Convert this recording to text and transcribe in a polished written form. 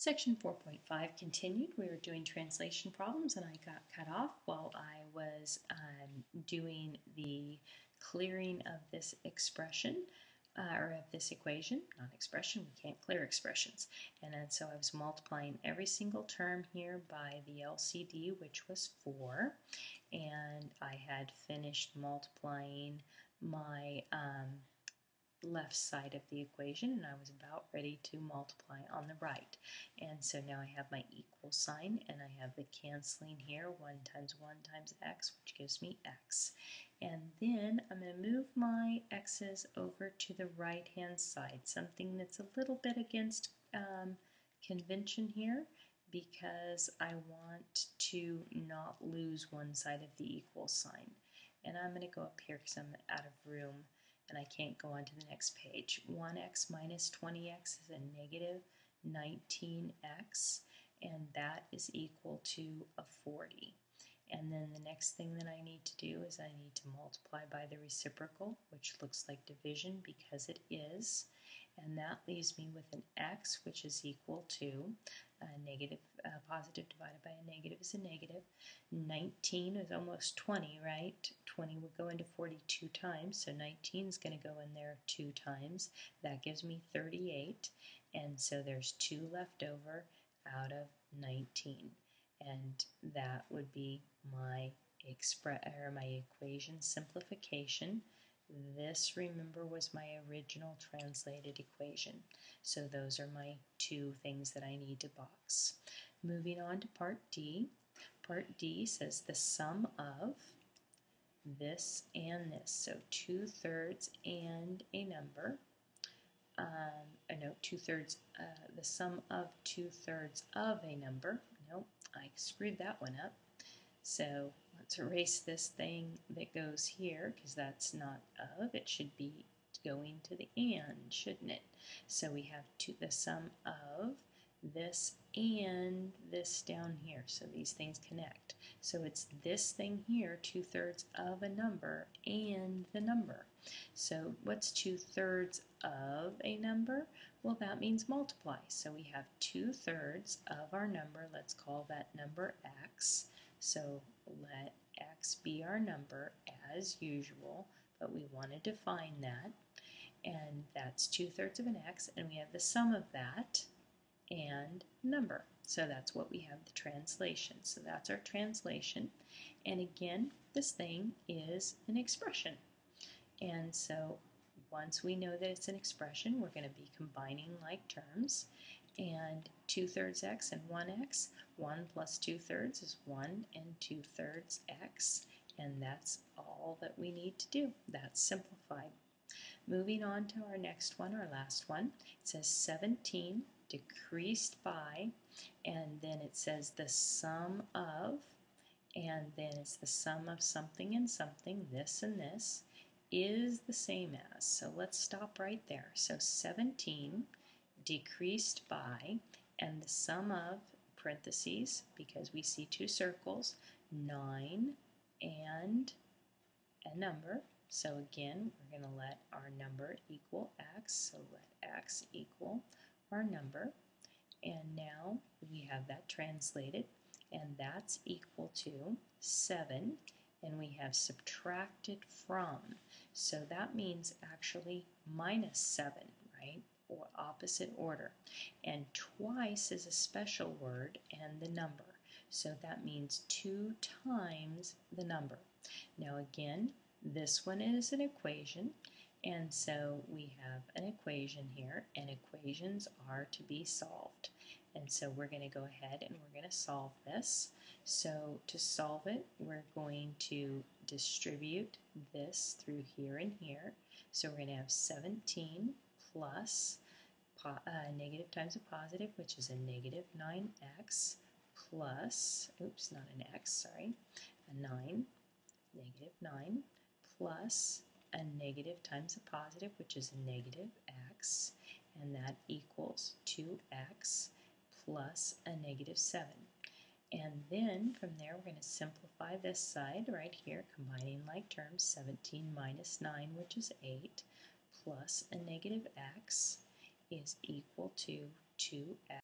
Section 4.5 continued. We were doing translation problems and I got cut off while I was doing the clearing of this expression or of this equation, not expression, we can't clear expressions. And then so I was multiplying every single term here by the LCD, which was 4, and I had finished multiplying my left side of the equation, and I was about ready to multiply on the right. And so now I have my equal sign, and I have the canceling here, 1 times 1 times x, which gives me x. And then I'm going to move my x's over to the right hand side, something that's a little bit against convention here, because I want to not lose one side of the equal sign. And I'm going to go up here because I'm out of room and I can't go on to the next page. 1x minus 20x is a negative 19x, and that is equal to a 40. And then the next thing that I need to do is I need to multiply by the reciprocal, which looks like division because it is. And that leaves me with an x, which is equal to positive divided by a negative is a negative. 19 is almost 20, right? 20 would go into 42 times, so 19 is going to go in there 2 times. That gives me 38, and so there's 2 left over out of 19. And that would be my equation simplification. This, remember, was my original translated equation. So those are my 2 things that I need to box. Moving on to part D. Part D says the sum of this and this. So 2/3 and a number. The sum of 2/3 of a number. Nope, I screwed that one up. So let's erase this thing that goes here because that's not of. It should be going to the and, shouldn't it? So we have the sum of this and this down here. So these things connect. So it's this thing here, 2/3 of a number and the number. So what's 2/3 of a number? Well, that means multiply. So we have 2/3 of our number. Let's call that number x. So let x be our number as usual, but we want to define that. And that's 2/3 of an x, and we have the sum of that and number. So that's what we have, the translation. So that's our translation. And again, this thing is an expression. And so once we know that it's an expression, we're going to be combining like terms. And 2/3 x and 1x, 1 plus 2/3 is 1 and 2/3 x. And that's all that we need to do. That's simplified. Moving on to our next one, our last one. It says 17 decreased by, and then it says the sum of, and then it's the sum of something and something, this and this, is the same as. So let's stop right there. So 17 decreased by, and the sum of, parentheses, because we see 2 circles, 9 and a number. So again, we're going to let our number equal x, so let x equal our number. And now we have that translated, and that's equal to 7, and we have subtracted from. So that means actually minus 7, right? Or opposite order. And twice is a special word and the number. So that means 2 times the number. Now again, this one is an equation, and so we have an equation here, and equations are to be solved. And so we're going to go ahead and we're going to solve this. So to solve it, we're going to distribute this through here and here. So we're going to have 17 plus negative times a positive, which is a negative 9x, plus, oops, not an x, sorry, a 9, negative 9, plus a negative times a positive, which is a negative x, and that equals 2x plus a negative 7. And then from there, we're going to simplify this side right here, combining like terms, 17 minus 9, which is 8, plus a negative x is equal to 2x.